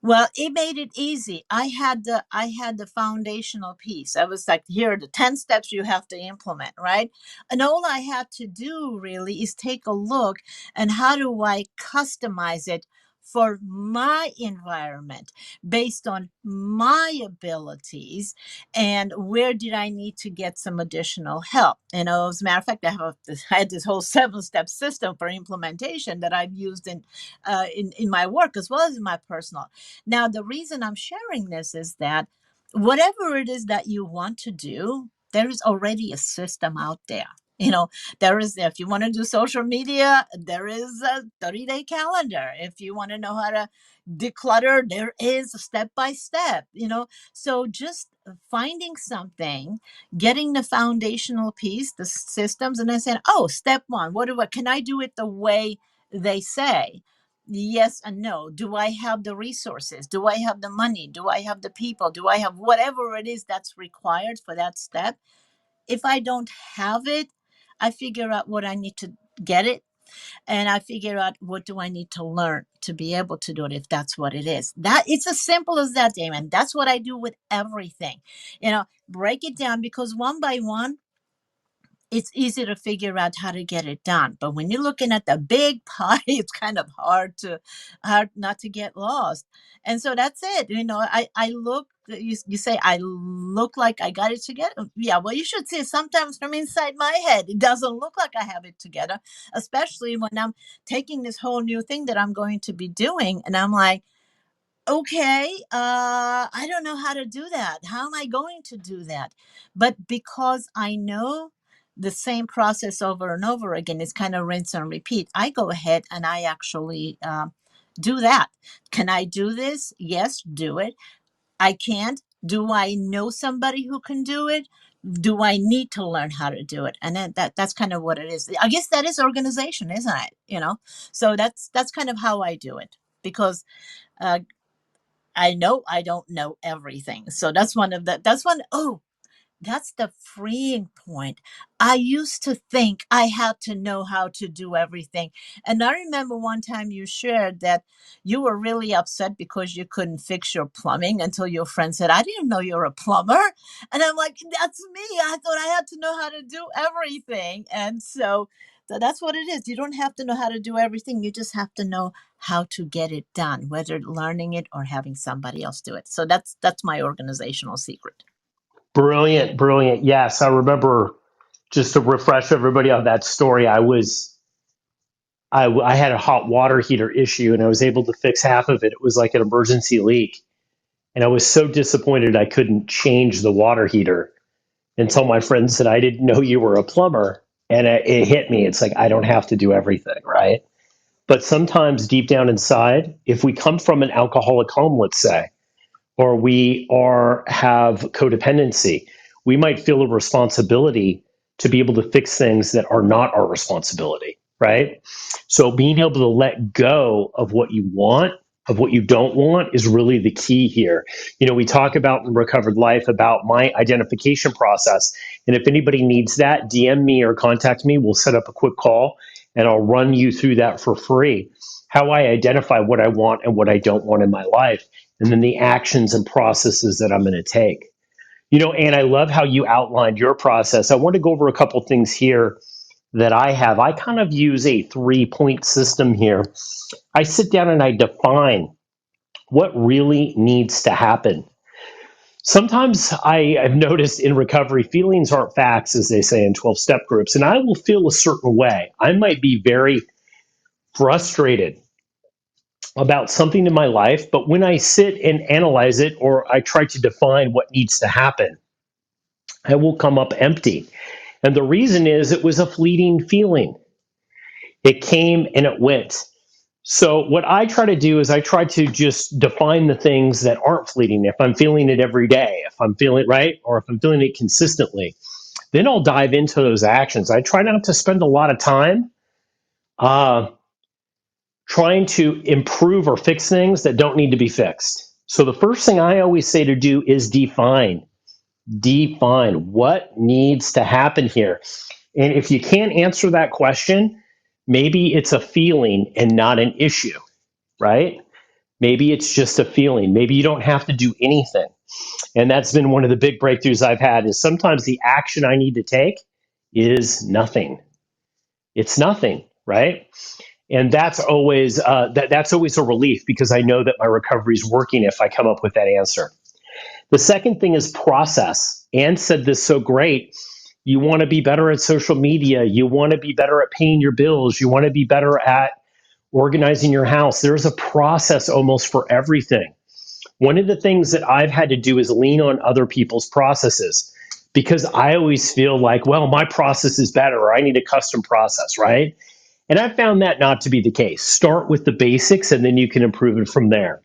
Well, it made it easy. I had the foundational piece. I was like, here are the 10 steps you have to implement, right? And all I had to do really is take a look and how do I customize it for my environment based on my abilities, and where did I need to get some additional help. As a matter of fact, I had this whole 7-step system for implementation that I've used in my work as well as in my personal. Now, the reason I'm sharing this is that whatever it is that you want to do, there is already a system out there. There is, if you want to do social media, there is a 30-day calendar. If you want to know how to declutter, there is a step by step. So just finding something, getting the foundational piece, the systems, and then saying, oh, step one, can I do it the way they say? Yes and no. Do I have the resources? Do I have the money? Do I have the people? Do I have whatever it is that's required for that step? If I don't have it, I figure out what I need to get it, and I figure out what do I need to learn to be able to do it, if that's what it is. That it's as simple as that, Damon. That's what I do with everything. Break it down, because one by one it's easy to figure out how to get it done. But when you're looking at the big pie, it's kind of hard not to get lost. And so that's it. I look, you say, I look like I got it together. Yeah, well, you should see sometimes from inside my head, it doesn't look like I have it together, especially when I'm taking this whole new thing that I'm going to be doing. And I'm like, okay, I don't know how to do that. How am I going to do that? But because I know the same process over and over again, it's kind of rinse and repeat. I go ahead and I actually do that. Can I do this? Yes, do it. I can't. Do I know somebody who can do it? Do I need to learn how to do it? And then that's kind of what it is. I guess that is organization, isn't it? So that's kind of how I do it, because uh, I know I don't know everything. So that's the freeing point. I used to think I had to know how to do everything. And I remember one time you shared that you were really upset because you couldn't fix your plumbing until your friend said, I didn't know you're a plumber. And I'm like, that's me. I thought I had to know how to do everything. And so that's what it is. You don't have to know how to do everything. You just have to know how to get it done, whether learning it or having somebody else do it. So that's my organizational secret. Brilliant, brilliant. Yes, I remember, just to refresh everybody on that story. I had a hot water heater issue, and I was able to fix half of it. It was like an emergency leak, and I was so disappointed I couldn't change the water heater until my friend said, I didn't know you were a plumber. And it hit me. It's like, I don't have to do everything, right? But sometimes deep down inside, if we come from an alcoholic home, let's say, or we are have codependency, we might feel a responsibility to be able to fix things that are not our responsibility, right? So being able to let go of what you want, of what you don't want, is really the key here. We talk about in Recovered Life about my identification process. And if anybody needs that, DM me or contact me. We'll set up a quick call and I'll run you through that for free. How I identify what I want and what I don't want in my life, and then the actions and processes that I'm going to take. And I love how you outlined your process. I want to go over a couple things here that I have. I kind of use a 3-point system here. I sit down and I define what really needs to happen. Sometimes I've noticed in recovery, feelings aren't facts, as they say in 12-step groups, and I will feel a certain way. I might be very frustrated about something in my life, but when I sit and analyze it, or I try to define what needs to happen, I will come up empty. And the reason is, it was a fleeting feeling. It came and it went. So what I try to do is I try to just define the things that aren't fleeting. If I'm feeling it every day, if I'm feeling it right, or if I'm feeling it consistently, then I'll dive into those actions. I try not to spend a lot of time uh, trying to improve or fix things that don't need to be fixed. So the first thing I always say to do is define what needs to happen here. And if you can't answer that question, maybe it's a feeling and not an issue, right? Maybe it's just a feeling. Maybe you don't have to do anything. And that's been one of the big breakthroughs I've had is sometimes the action I need to take is nothing. It's nothing, right? And that's always a relief because I know that my recovery is working if I come up with that answer. The second thing is process. Ann said this so great. You want to be better at social media. You want to be better at paying your bills. You want to be better at organizing your house. There's a process almost for everything. One of the things that I've had to do is lean on other people's processes because I always feel like, well, my process is better or I need a custom process, right? And I found that not to be the case. Start with the basics and then you can improve it from there.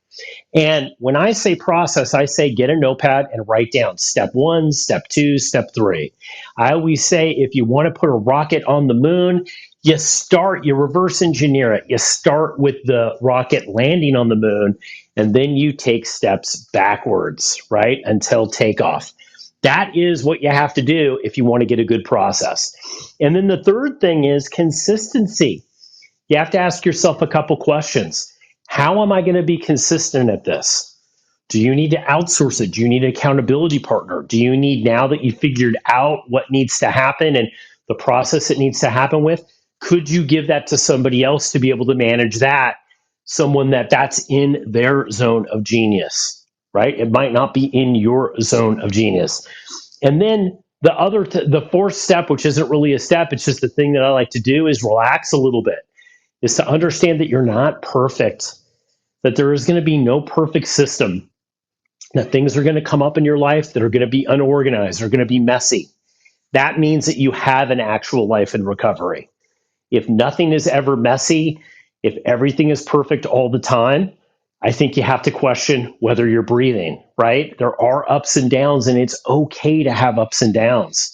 And when I say process, I say get a notepad and write down step one, step two, step three. I always say if you want to put a rocket on the moon, you reverse engineer it. You start with the rocket landing on the moon, and then you take steps backwards, right, until takeoff. That is what you have to do if you want to get a good process. And then the third thing is consistency. You have to ask yourself a couple questions. How am I going to be consistent at this? Do you need to outsource it? Do you need an accountability partner? Do you need, now that you figured out what needs to happen and the process it needs to happen with, could you give that to somebody else to be able to manage that? Someone that's in their zone of genius, right? It might not be in your zone of genius. And then the fourth step, which isn't really a step, it's just the thing that I like to do, is relax a little bit, is to understand that you're not perfect, that there is going to be no perfect system, that things are going to come up in your life that are going to be unorganized, are going to be messy. That means that you have an actual life in recovery. If nothing is ever messy, if everything is perfect all the time, I think you have to question whether you're breathing, right? There are ups and downs, and it's okay to have ups and downs.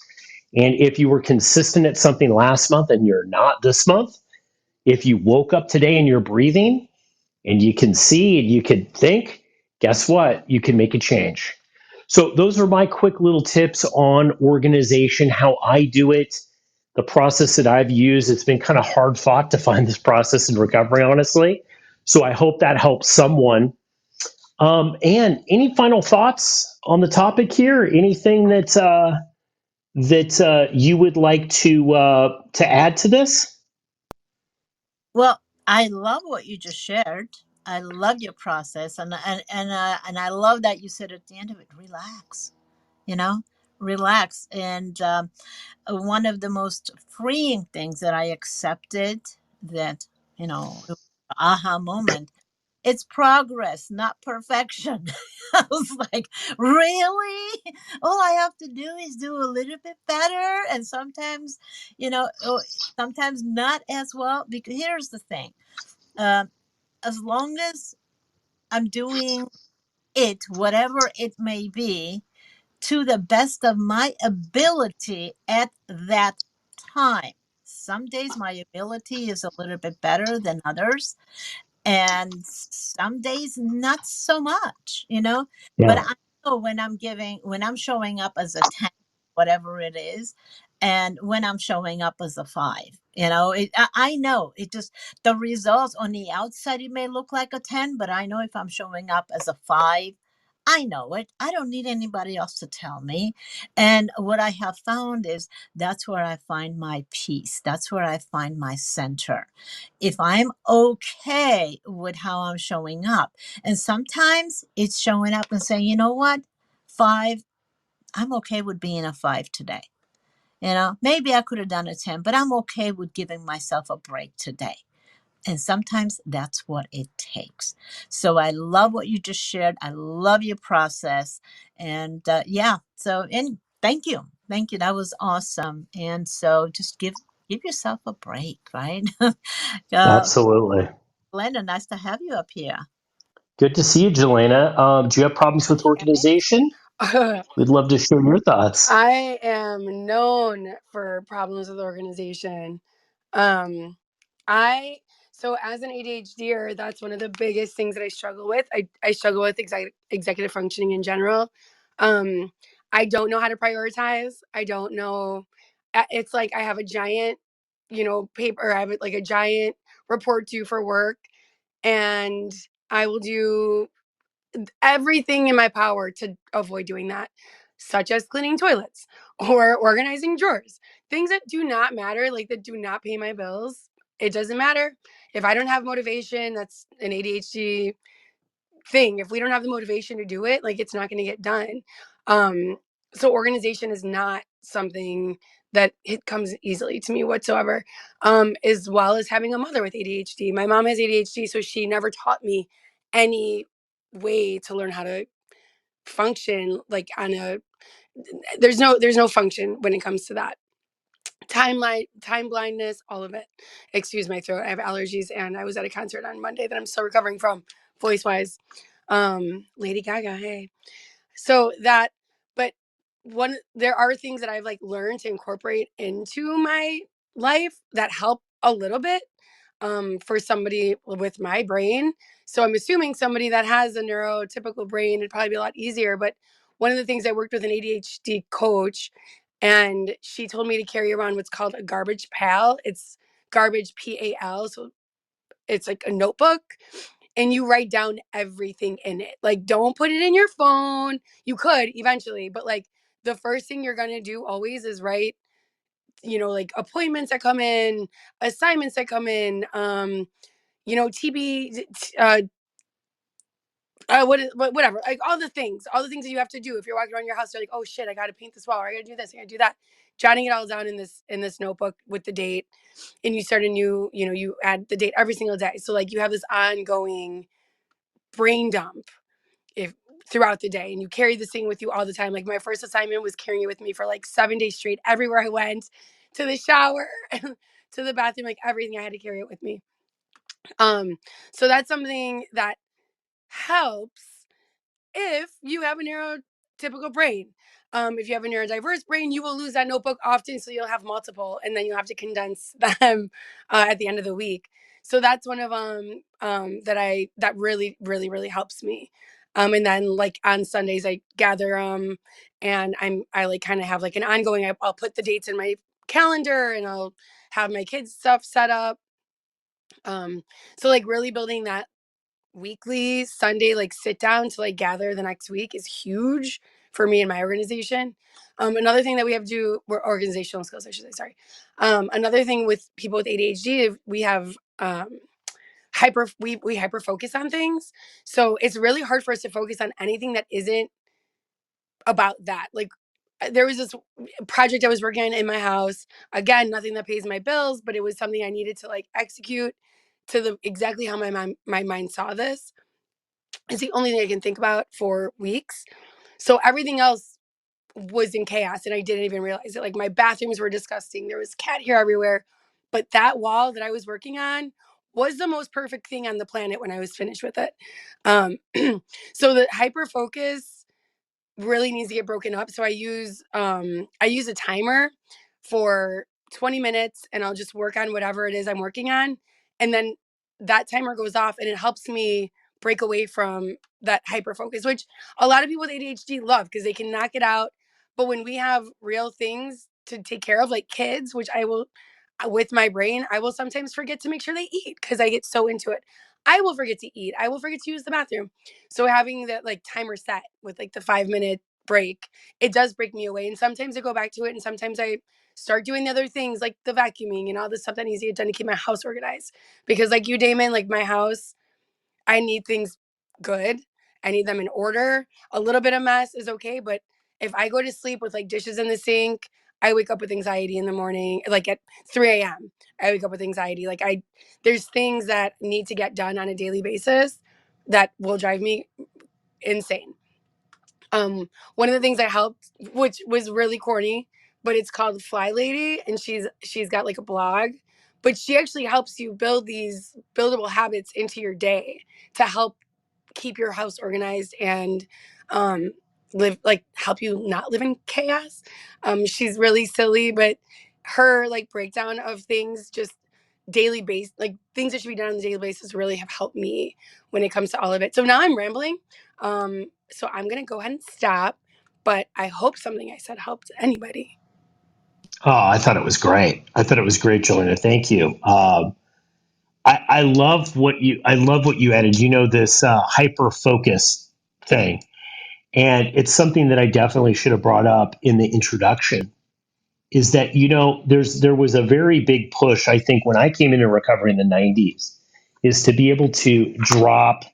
And if you were consistent at something last month and you're not this month, if you woke up today and you're breathing and you can see and you can think, guess what? You can make a change. So, those are my quick little tips on organization, how I do it, the process that I've used. It's been kind of hard fought to find this process in recovery, honestly. So, I hope that helps someone. And any final thoughts on the topic here? Anything that you would like to add to this? Well, I love what you just shared. I love your process, and I love that you said at the end of it, relax. You know, relax. And one of the most freeing things that I accepted, that it was an aha moment. It's progress, not perfection. I was like, really? All I have to do is do a little bit better. And sometimes, sometimes not as well. Because here's the thing, uh, as long as I'm doing it, whatever it may be, to the best of my ability at that time. Some days my ability is a little bit better than others, and some days not so much, but Yeah, I know when I'm showing up as a 10, whatever it is, and when I'm showing up as a 5, I know it just, the results on the outside, it may look like a 10, but I know if I'm showing up as a 5, I know it. I don't need anybody else to tell me. And what I have found is that's where I find my peace. That's where I find my center, if I'm okay with how I'm showing up. And sometimes it's showing up and saying, you know what, 5, I'm okay with being a 5 today. Maybe I could have done a 10, but I'm okay with giving myself a break today. And sometimes that's what it takes. So I love what you just shared. I love your process. And yeah, and thank you. Thank you. That was awesome. And so just give yourself a break, right? uh, absolutely. Glenda, nice to have you up here. Good to see you, Jelena. Do you have problems with organization? We'd love to share your thoughts. I am known for problems with organization. Um, I so as an ADHDer, that's one of the biggest things that I struggle with. I struggle with executive functioning in general. Um, I don't know how to prioritize. I don't know. It's like I have a giant, paper. I have like a giant report due for work, and I will do everything in my power to avoid doing that, such as cleaning toilets or organizing drawers. Things that do not matter, like that do not pay my bills. It doesn't matter. If I don't have motivation, that's an ADHD thing. If we don't have the motivation to do it, like it's not going to get done. Um, so organization is not something that it comes easily to me whatsoever. As well as having a mother with ADHD. My mom has ADHD, so she never taught me any way to learn how to function like on a there's no function when it comes to that time blindness, all of it. Excuse my throat, I have allergies, and I was at a concert on Monday that I'm still recovering from voice wise. Lady Gaga, hey. So that, but one, there are things that I've like learned to incorporate into my life that help a little bit for somebody with my brain. So I'm assuming somebody that has a neurotypical brain, it'd probably be a lot easier. But one of the things, I worked with an ADHD coach, and she told me to carry around what's called a garbage pal. It's garbage PAL. So it's like a notebook, and you write down everything in it. Like, don't put it in your phone. You could eventually, but like the first thing you're going to do always is write, like appointments that come in, assignments that come in, TB, whatever, like all the things that you have to do. If you're walking around your house, you're like, oh shit, I got to paint this wall, or I got to do this, I got to do that. Jotting it all down in this notebook with the date, and you start a new, you add the date every single day. So like you have this ongoing brain dump if throughout the day, and you carry this thing with you all the time. Like my first assignment was carrying it with me for like 7 days straight, everywhere I went, to the shower, to the bathroom, like everything, I had to carry it with me. So that's something that helps if you have a neurotypical brain. If you have a neurodiverse brain, you will lose that notebook often, so you'll have multiple, and then you'll have to condense them at the end of the week. So that's one of that really, really, really helps me. And then like on Sundays, I gather and I like kind of have like an ongoing. I'll put the dates in my calendar, and I'll have my kids' stuff set up. So like really building that weekly Sunday like sit down to like gather the next week is huge for me and my organization. Another thing that we have to do, we're organizational skills, I should say, sorry. Another thing with people with ADHD, we have we hyper focus on things. So it's really hard for us to focus on anything that isn't about that. Like there was this project I was working on in my house. Again, nothing that pays my bills, but it was something I needed to like execute to the exactly how my mind saw this. It's the only thing I can think about for weeks. So everything else was in chaos, and I didn't even realize it. Like my bathrooms were disgusting. There was cat hair everywhere. But that wall that I was working on was the most perfect thing on the planet when I was finished with it. Um, so the hyper focus really needs to get broken up. So I use a timer for 20 minutes, and I'll just work on whatever it is I'm working on. And then that timer goes off, and it helps me break away from that hyper focus, which a lot of people with ADHD love because they can knock it out. But when we have real things to take care of, like kids, which I will, with my brain, I will sometimes forget to make sure they eat because I get so into it. I will forget to eat. I will forget to use the bathroom. So having that like timer set with like the 5 minute break, it does break me away. And sometimes I go back to it, and sometimes I start doing the other things like the vacuuming and all the stuff that needs to get done to keep my house organized. Because like you, Damon, like my house, I need things good. I need them in order. A little bit of mess is okay, but if I go to sleep with like dishes in the sink, I wake up with anxiety in the morning, like at 3 a.m. I wake up with anxiety. There's things that need to get done on a daily basis that will drive me insane. One of the things I helped, which was really corny, but it's called Fly Lady, and she's got like a blog, but she actually helps you build these buildable habits into your day to help keep your house organized and um live, like, help you not live in chaos. She's really silly, but her like breakdown of things, just daily base, like things that should be done on a daily basis, really have helped me when it comes to all of it. So now I'm rambling. So I'm gonna go ahead and stop, but I hope something I said helped anybody. Oh, I thought it was great. I thought it was great, Jelena. Thank you. I love what you added. You know, this hyper focus thing, and it's something that I definitely should have brought up in the introduction. Is that, there was a very big push, I think, when I came into recovery in the '90s, is to be able to drop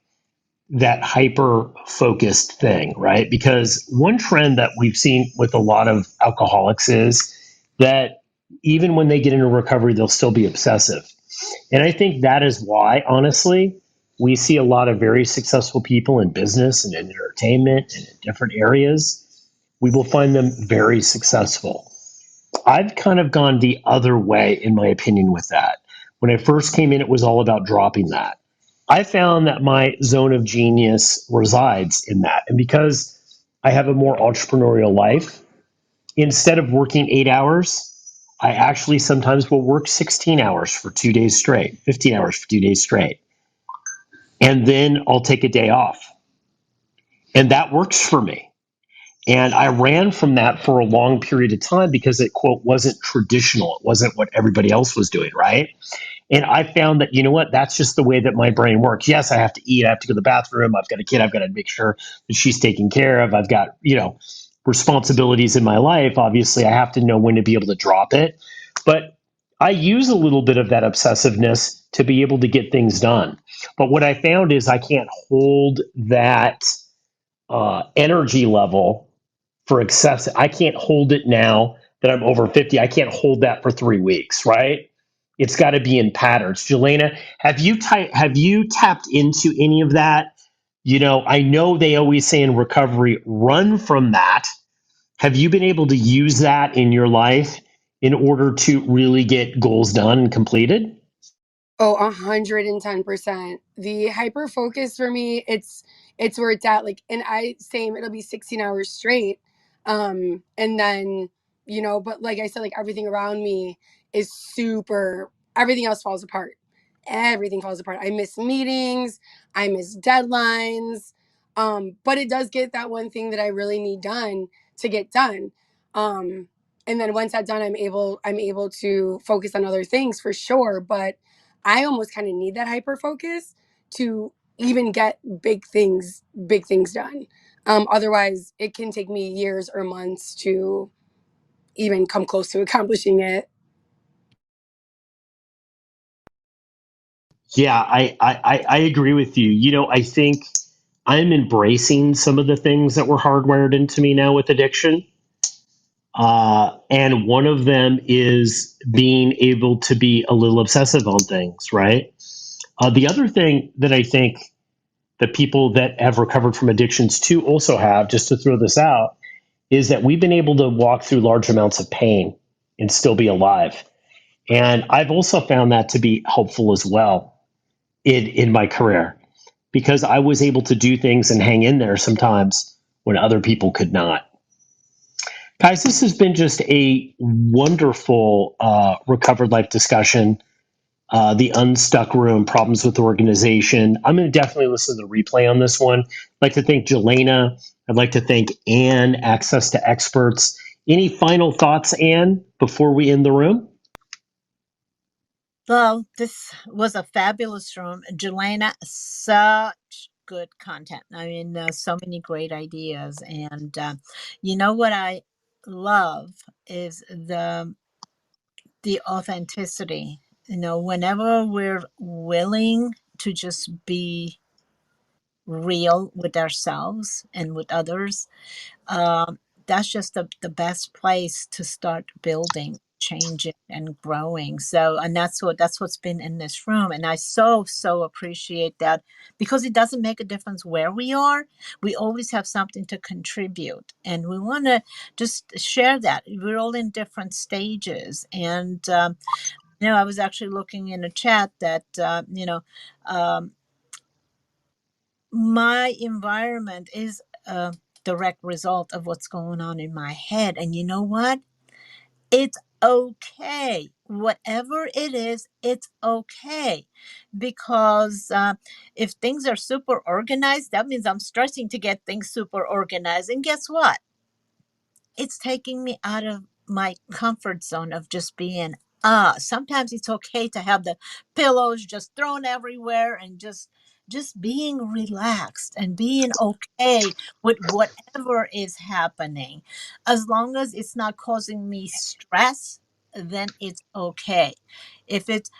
that hyper focused thing, right? Because one trend that we've seen with a lot of alcoholics is that even when they get into recovery, they'll still be obsessive. And I think that is why, honestly, we see a lot of very successful people in business and in entertainment and in different areas. We will find them very successful. I've kind of gone the other way, in my opinion, with that. When I first came in, it was all about dropping that. I found that my zone of genius resides in that. And because I have a more entrepreneurial life, instead of working 8 hours, I actually sometimes will work 16 hours for 2 days straight, 15 hours for 2 days straight. And then I'll take a day off. And that works for me. And I ran from that for a long period of time because it, quote, wasn't traditional. It wasn't what everybody else was doing, right? And I found that, you know what, that's just the way that my brain works. Yes, I have to eat. I have to go to the bathroom. I've got a kid. I've got to make sure that she's taken care of. I've got, responsibilities in my life. Obviously, I have to know when to be able to drop it. But I use a little bit of that obsessiveness to be able to get things done. But what I found is I can't hold that energy level for excess. I can't hold it now that I'm over 50. I can't hold that for 3 weeks, right? It's got to be in patterns. Jelena, have you tapped into any of that? I know they always say in recovery, run from that. Have you been able to use that in your life in order to really get goals done and completed? Oh, 110%. The hyper focus for me, it's where it's at. Like, and I same, it'll be 16 hours straight. And then, but like I said, like everything around me is super, everything else falls apart. Everything falls apart. I miss meetings, I miss deadlines. But it does get that one thing that I really need done to get done. Um, and then once that's done, I'm able to focus on other things for sure. But I almost kind of need that hyper focus to even get big things done. Otherwise, it can take me years or months to even come close to accomplishing it. Yeah, I agree with you. I think I'm embracing some of the things that were hardwired into me now with addiction. And one of them is being able to be a little obsessive on things, right? The other thing that I think that people that have recovered from addictions too also have, just to throw this out, is that we've been able to walk through large amounts of pain and still be alive. And I've also found that to be helpful as well in my career because I was able to do things and hang in there sometimes when other people could not. Guys, this has been just a wonderful recovered life discussion. The Unstuck Room, problems with the organization. I'm going to definitely listen to the replay on this one. I'd like to thank Jelena. I'd like to thank Anne, Access to Experts. Any final thoughts, Anne, before we end the room? Well, this was a fabulous room. Jelena, such good content. I mean, so many great ideas. And what I love is the authenticity. Whenever we're willing to just be real with ourselves and with others, that's just the best place to start building, changing, and growing. So, and that's what's been in this room, and I so appreciate that because it doesn't make a difference where we are. We always have something to contribute, and we want to just share that. We're all in different stages, and I was actually looking in a chat that, um, my environment is a direct result of what's going on in my head. And you know what? It's okay. Whatever it is, it's okay. Because if things are super organized, that means I'm stressing to get things super organized. And guess what? It's taking me out of my comfort zone of just being sometimes it's okay to have the pillows just thrown everywhere and just being relaxed and being okay with whatever is happening. As long as it's not causing me stress, then it's okay. If it's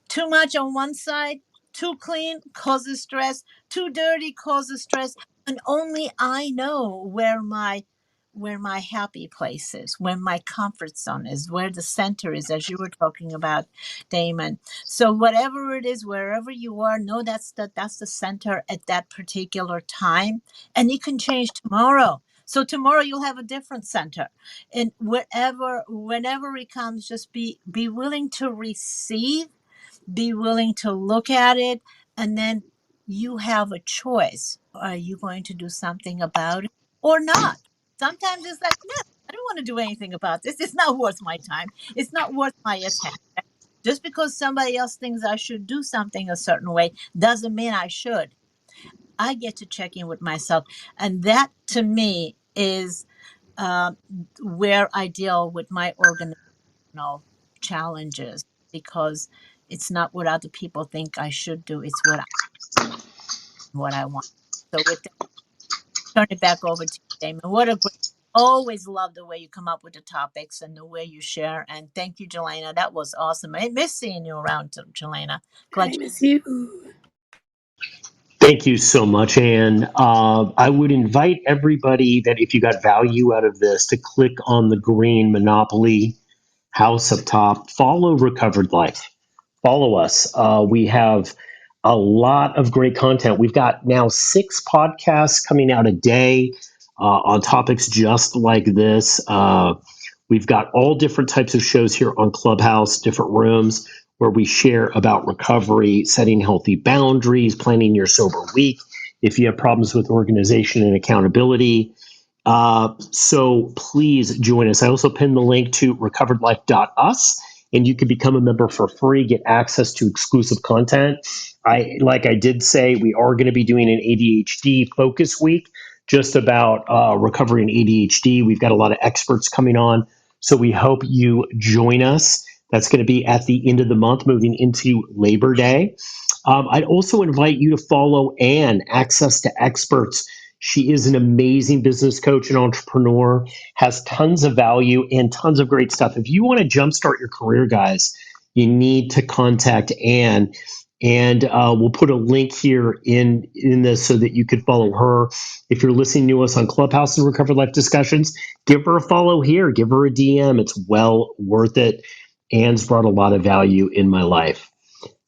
too much on one side, too clean causes stress, too dirty causes stress, and only I know where my happy place is, where my comfort zone is, where the center is, as you were talking about, Damon. So whatever it is, wherever you are, know that's the center at that particular time, and it can change tomorrow. So tomorrow you'll have a different center, and whenever it comes, just be willing to receive, be willing to look at it, and then you have a choice. Are you going to do something about it or not? Sometimes it's like, no, I don't want to do anything about this. It's not worth my time. It's not worth my attention. Just because somebody else thinks I should do something a certain way doesn't mean I should. I get to check in with myself. And that to me is uh, where I deal with my organizational challenges, because it's not what other people think I should do. It's what I want. So with that, turn it back over to you, Damon. What a great, always love the way you come up with the topics and the way you share. And thank you, Jelena. That was awesome. I miss seeing you around, Jelena. Glad I you. miss you. Thank you so much, Anne. I would invite everybody that if you got value out of this to click on the green Monopoly house up top, follow Recovered Life. Follow us. We have a lot of great content. We've got now 6 podcasts coming out a day on topics just like this. We've got all different types of shows here on Clubhouse, different rooms where we share about recovery, setting healthy boundaries, planning your sober week. If you have problems with organization and accountability, so please join us. I also pinned the link to recoveredlife.us, and you can become a member for free, get access to exclusive content. Like I did say, we are going to be doing an ADHD focus week just about recovery and ADHD. We've got a lot of experts coming on, so we hope you join us. That's going to be at the end of the month, moving into Labor Day. I'd also invite you to follow Anne, Access to Experts. She is an amazing business coach and entrepreneur, has tons of value and tons of great stuff. If you want to jumpstart your career, guys, you need to contact Anne. And we'll put a link here in this so that you could follow her. If you're listening to us on Clubhouse and Recovered Life Discussions, give her a follow here. Give her a DM. It's well worth it. Anne's brought a lot of value in my life.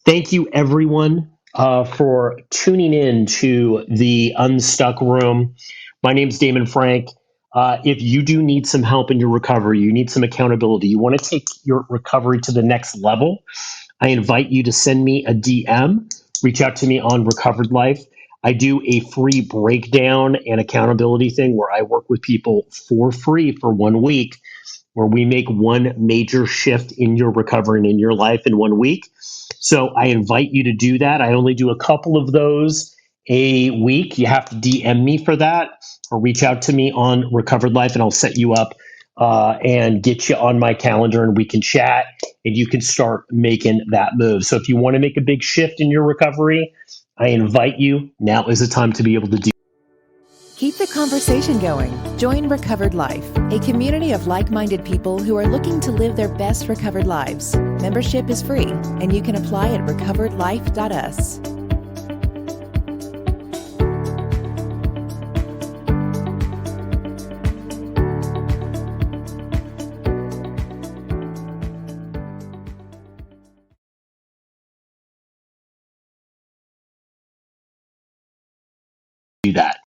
Thank you, everyone, for tuning in to the Unstuck Room. My name's Damon Frank. If you do need some help in your recovery, you need some accountability, you want to take your recovery to the next level, I invite you to send me a DM, reach out to me on Recovered Life. I do a free breakdown and accountability thing where I work with people for free for 1 week, where we make one major shift in your recovery and in your life in 1 week. So I invite you to do that. I only do a couple of those a week. You have to DM me for that or reach out to me on Recovered Life, and I'll set you up and get you on my calendar, and we can chat and you can start making that move. So if you want to make a big shift in your recovery, I invite you. Now is the time to be able to do. Keep the conversation going. Join Recovered Life, a community of like-minded people who are looking to live their best recovered lives. Membership is free, and you can apply at recoveredlife.us. that.